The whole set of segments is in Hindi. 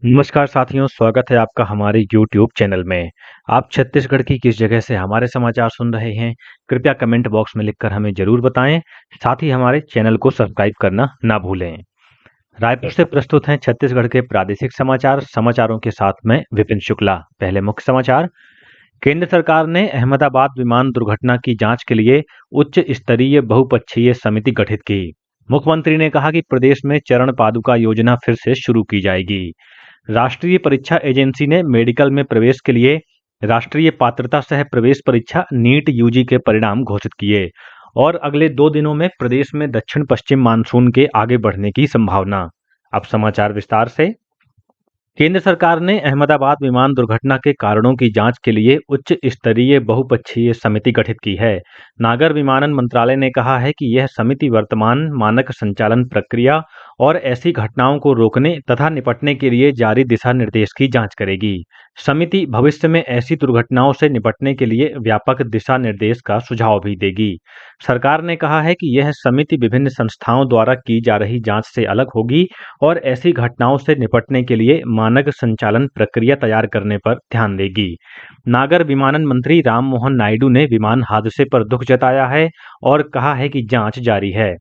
नमस्कार साथियों, स्वागत है आपका हमारे YouTube चैनल में। आप छत्तीसगढ़ की किस जगह से हमारे समाचार सुन रहे हैं? कृपया कमेंट बॉक्स में लिखकर हमें ज़रूर बताएं। साथ ही हमारे चैनल को सब्सक्राइब करना ना भूलें। रायपुर से प्रस्तुत हैं छत्तीसगढ़ के प्रादेशिक समाचार। समाचारों के साथ मैं विपिन शुक्ला। पहले मुख्य समाचार। केंद्र सरकार ने अहमदाबाद विमान दुर्घटना की जांच के लिए उच्च स्तरीय बहुपक्षीय समिति गठित की। मुख्यमंत्री ने कहा कि प्रदेश में चरण पादुका योजना फिर से शुरू की जाएगी। राष्ट्रीय परीक्षा एजेंसी ने मेडिकल में प्रवेश के लिए राष्ट्रीय पात्रता सह प्रवेश परीक्षा नीट यूजी के परिणाम घोषित किए। और अगले 2 दिनों में प्रदेश में दक्षिण पश्चिम मानसून के आगे बढ़ने की संभावना। अब समाचार विस्तार से। केंद्र सरकार ने अहमदाबाद विमान दुर्घटना के कारणों की जांच के लिए उच्च स्तरीय बहुपक्षीय समिति गठित की है। नागर विमानन मंत्रालय ने कहा है कि यह समिति वर्तमान मानक संचालन प्रक्रिया और ऐसी घटनाओं को रोकने तथा निपटने के लिए जारी दिशा निर्देश की जांच करेगी। समिति भविष्य में ऐसी दुर्घटनाओं से निपटने के लिए व्यापक दिशा निर्देश का सुझाव भी देगी। सरकार ने कहा है कि यह समिति विभिन्न संस्थाओं द्वारा की जा रही जांच से अलग होगी और ऐसी घटनाओं से निपटने के लिए मानक संचालन प्रक्रिया तैयार करने पर ध्यान देगी। नागर विमानन मंत्री राममोहन नायडू ने विमान हादसे पर दुख जताया है और कहा है कि जांच जारी है।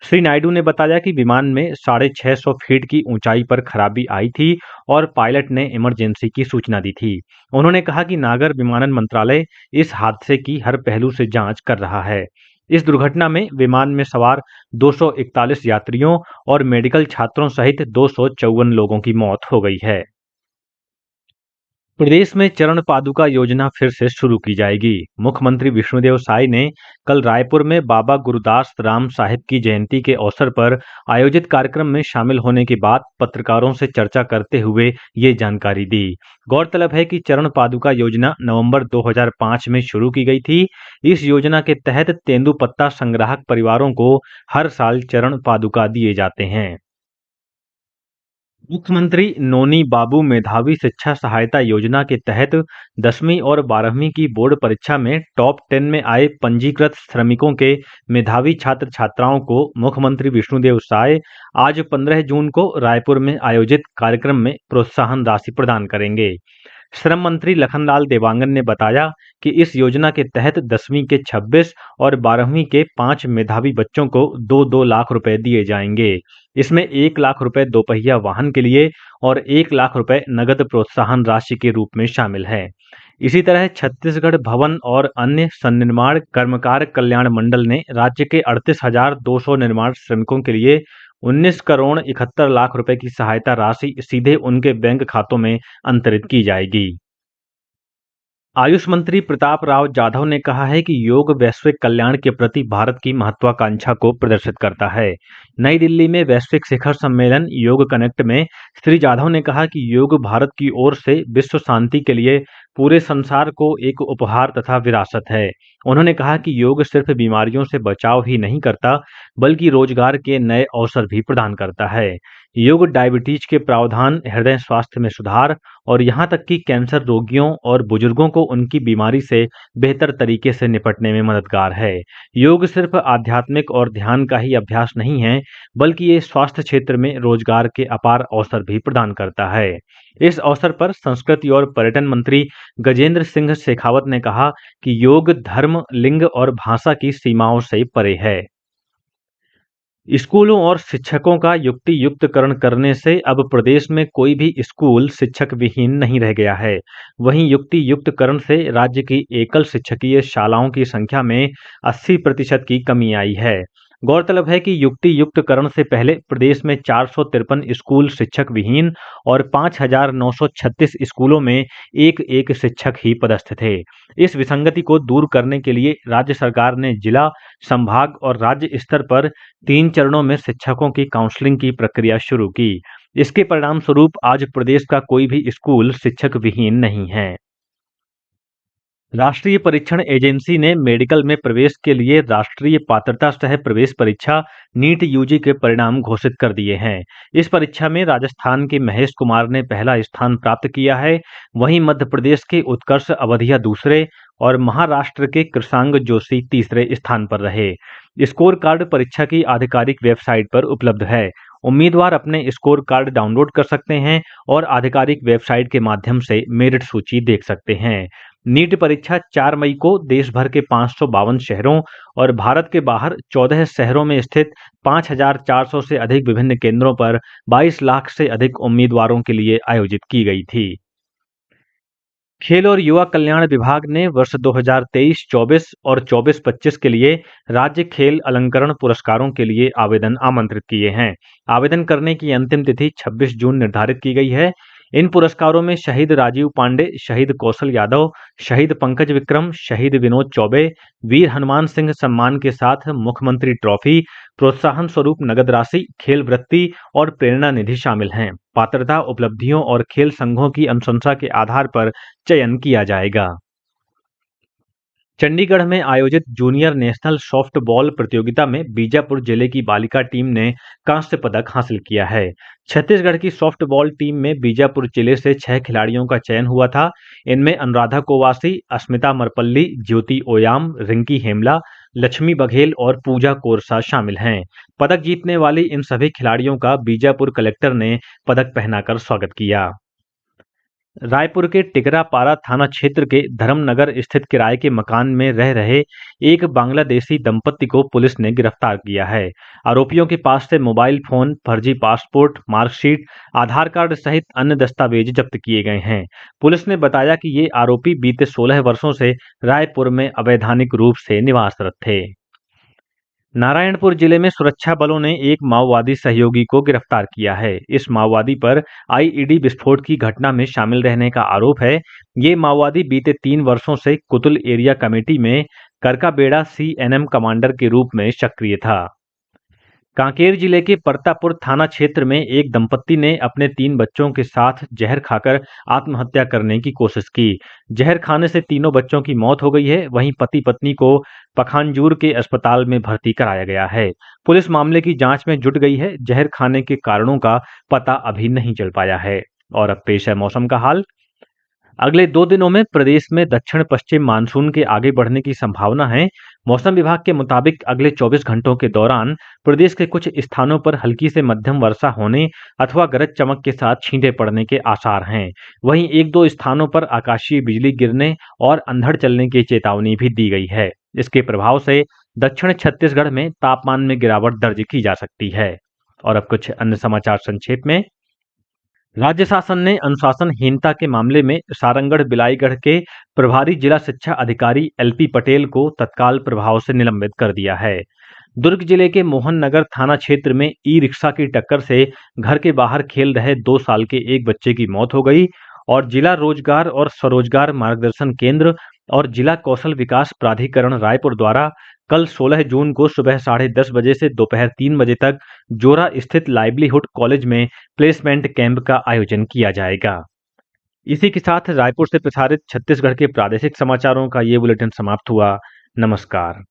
श्री नायडू ने बताया कि विमान में 650 फीट की ऊंचाई पर खराबी आई थी और पायलट ने इमरजेंसी की सूचना दी थी। उन्होंने कहा कि नागर विमानन मंत्रालय इस हादसे की हर पहलू से जांच कर रहा है। इस दुर्घटना में विमान में सवार 241 यात्रियों और मेडिकल छात्रों सहित 254 लोगों की मौत हो गई है। प्रदेश में चरण पादुका योजना फिर से शुरू की जाएगी। मुख्यमंत्री विष्णुदेव साय ने कल रायपुर में बाबा गुरुदास राम साहिब की जयंती के अवसर पर आयोजित कार्यक्रम में शामिल होने के बाद पत्रकारों से चर्चा करते हुए ये जानकारी दी। गौरतलब है कि चरण पादुका योजना नवंबर 2005 में शुरू की गई थी। इस योजना के तहत तेंदुपत्ता संग्राहक परिवारों को हर साल चरण पादुका दिए जाते हैं। मुख्यमंत्री नोनी बाबू मेधावी शिक्षा सहायता योजना के तहत 10वीं और 12वीं की बोर्ड परीक्षा में टॉप 10 में आए पंजीकृत श्रमिकों के मेधावी छात्र छात्राओं को मुख्यमंत्री विष्णुदेव साय आज 15 जून को रायपुर में आयोजित कार्यक्रम में प्रोत्साहन राशि प्रदान करेंगे। श्रम मंत्री लखनलाल देवांगन ने बताया कि इस योजना के तहत 10वीं के 26 और 12वीं के 5 मेधावी बच्चों को 2-2 लाख रुपए दिए जाएंगे। इसमें 1 लाख रुपए दोपहिया वाहन के लिए और 1 लाख रुपए नगद प्रोत्साहन राशि के रूप में शामिल है। इसी तरह छत्तीसगढ़ भवन और अन्य सन्निर्माण कर्मकार कल्याण मंडल ने राज्य के 38,200 निर्माण श्रमिकों के लिए 19 करोड़ 71 लाख रुपए की सहायता राशि सीधे उनके बैंक खातों में अंतरित की जाएगी। आयुष मंत्री प्रताप राव जाधव ने कहा है कि योग वैश्विक कल्याण के प्रति भारत की महत्वाकांक्षा को प्रदर्शित करता है। नई दिल्ली में वैश्विक शिखर सम्मेलन योग कनेक्ट में श्री जाधव ने कहा कि योग भारत की ओर से विश्व शांति के लिए पूरे संसार को एक उपहार तथा विरासत है। उन्होंने कहा कि योग सिर्फ बीमारियों से बचाव ही नहीं करता, बल्कि रोजगार के नए अवसर भी प्रदान करता है। योग डायबिटीज के प्रावधान, हृदय स्वास्थ्य में सुधार और यहाँ तक कि कैंसर रोगियों और बुजुर्गों को उनकी बीमारी से बेहतर तरीके से निपटने में मददगार है। योग सिर्फ आध्यात्मिक और ध्यान का ही अभ्यास नहीं है, बल्कि ये स्वास्थ्य क्षेत्र में रोजगार के अपार अवसर भी प्रदान करता है। इस अवसर पर संस्कृति और पर्यटन मंत्री गजेंद्र सिंह शेखावत ने कहा कि योग धर्म, लिंग और भाषा की सीमाओं से परे है। स्कूलों और शिक्षकों का युक्ति युक्तकरण करने से अब प्रदेश में कोई भी स्कूल शिक्षक विहीन नहीं रह गया है। वहीं युक्ति युक्तकरण से राज्य की एकल शिक्षकीय शालाओं की संख्या में 80% की कमी आई है। गौरतलब है कि युक्ति युक्तकरण से पहले प्रदेश में 453 स्कूल शिक्षक विहीन और 5,936 स्कूलों में एक एक शिक्षक ही पदस्थ थे। इस विसंगति को दूर करने के लिए राज्य सरकार ने जिला, संभाग और राज्य स्तर पर 3 चरणों में शिक्षकों की काउंसलिंग की प्रक्रिया शुरू की। इसके परिणाम स्वरूप आज प्रदेश का कोई भी स्कूल शिक्षक विहीन नहीं है। राष्ट्रीय परीक्षण एजेंसी ने मेडिकल में प्रवेश के लिए राष्ट्रीय पात्रता सह प्रवेश परीक्षा नीट यूजी के परिणाम घोषित कर दिए हैं। इस परीक्षा में राजस्थान के महेश कुमार ने पहला स्थान प्राप्त किया है। वहीं मध्य प्रदेश के उत्कर्ष अवधिया दूसरे और महाराष्ट्र के कृषांग जोशी तीसरे स्थान पर रहे। स्कोर कार्ड परीक्षा की आधिकारिक वेबसाइट पर उपलब्ध है। उम्मीदवार अपने स्कोर कार्ड डाउनलोड कर सकते हैं और आधिकारिक वेबसाइट के माध्यम से मेरिट सूची देख सकते हैं। नीट परीक्षा 4 मई को देश भर के 552 शहरों और भारत के बाहर 14 शहरों में स्थित 5,400 से अधिक विभिन्न केंद्रों पर 22 लाख से अधिक उम्मीदवारों के लिए आयोजित की गई थी। खेल और युवा कल्याण विभाग ने वर्ष 2023-24 और 24-25 के लिए राज्य खेल अलंकरण पुरस्कारों के लिए आवेदन आमंत्रित किए हैं। आवेदन करने की अंतिम तिथि 26 जून निर्धारित की गई है। इन पुरस्कारों में शहीद राजीव पांडे, शहीद कौशल यादव, शहीद पंकज विक्रम, शहीद विनोद चौबे, वीर हनुमान सिंह सम्मान के साथ मुख्यमंत्री ट्रॉफी, प्रोत्साहन स्वरूप नगद राशि, खेल वृत्ति और प्रेरणा निधि शामिल हैं। पात्रता, उपलब्धियों और खेल संघों की अनुशंसा के आधार पर चयन किया जाएगा। चंडीगढ़ में आयोजित जूनियर नेशनल सॉफ्टबॉल प्रतियोगिता में बीजापुर जिले की बालिका टीम ने कांस्य पदक हासिल किया है। छत्तीसगढ़ की सॉफ्टबॉल टीम में बीजापुर जिले से 6 खिलाड़ियों का चयन हुआ था। इनमें अनुराधा कोवासी, अस्मिता मरपल्ली, ज्योति ओयाम, रिंकी हेमला, लक्ष्मी बघेल और पूजा कोरसा शामिल हैं। पदक जीतने वाली इन सभी खिलाड़ियों का बीजापुर कलेक्टर ने पदक पहनाकर स्वागत किया। रायपुर के टिकरापारा थाना क्षेत्र के धर्मनगर स्थित किराए के मकान में रह रहे एक बांग्लादेशी दंपत्ति को पुलिस ने गिरफ्तार किया है। आरोपियों के पास से मोबाइल फोन, फर्जी पासपोर्ट, मार्कशीट, आधार कार्ड सहित अन्य दस्तावेज जब्त किए गए हैं। पुलिस ने बताया कि ये आरोपी बीते 16 वर्षों से रायपुर में अवैधानिक रूप से निवासरत थे। नारायणपुर जिले में सुरक्षा बलों ने एक माओवादी सहयोगी को गिरफ्तार किया है। इस माओवादी पर आईईडी विस्फोट की घटना में शामिल रहने का आरोप है। ये माओवादी बीते 3 वर्षों से कुतुल एरिया कमेटी में करकाबेड़ा सीएनएम कमांडर के रूप में सक्रिय था। कांकेर जिले के परतापुर थाना क्षेत्र में एक दंपत्ति ने अपने 3 बच्चों के साथ जहर खाकर आत्महत्या करने की कोशिश की। जहर खाने से तीनों बच्चों की मौत हो गई है। वहीं पति पत्नी को पखानजूर के अस्पताल में भर्ती कराया गया है। पुलिस मामले की जांच में जुट गई है। जहर खाने के कारणों का पता अभी नहीं चल पाया है। और अब पेश है मौसम का हाल। अगले 2 दिनों में प्रदेश में दक्षिण पश्चिम मानसून के आगे बढ़ने की संभावना है। मौसम विभाग के मुताबिक अगले 24 घंटों के दौरान प्रदेश के कुछ स्थानों पर हल्की से मध्यम वर्षा होने अथवा गरज चमक के साथ छींटे पड़ने के आसार हैं। वहीं 1-2 स्थानों पर आकाशीय बिजली गिरने और अंधड़ चलने की चेतावनी भी दी गई है। इसके प्रभाव से दक्षिण छत्तीसगढ़ में तापमान में गिरावट दर्ज की जा सकती है। और अब कुछ अन्य समाचार संक्षेप में। राज्य शासन ने अनुशासनहीनता के मामले में सारंगढ़ बिलाईगढ़ के प्रभारी जिला शिक्षा अधिकारी एलपी पटेल को तत्काल प्रभाव से निलंबित कर दिया है। दुर्ग जिले के मोहन नगर थाना क्षेत्र में ई रिक्शा की टक्कर से घर के बाहर खेल रहे 2 साल के एक बच्चे की मौत हो गई और जिला रोजगार और स्वरोजगार मार्गदर्शन केंद्र और जिला कौशल विकास प्राधिकरण रायपुर द्वारा कल 16 जून को सुबह 10:30 बजे से दोपहर 3 बजे तक जोरा स्थित लाइवलीहुड कॉलेज में प्लेसमेंट कैंप का आयोजन किया जाएगा। इसी के साथ रायपुर से प्रसारित छत्तीसगढ़ के प्रादेशिक समाचारों का ये बुलेटिन समाप्त हुआ। नमस्कार।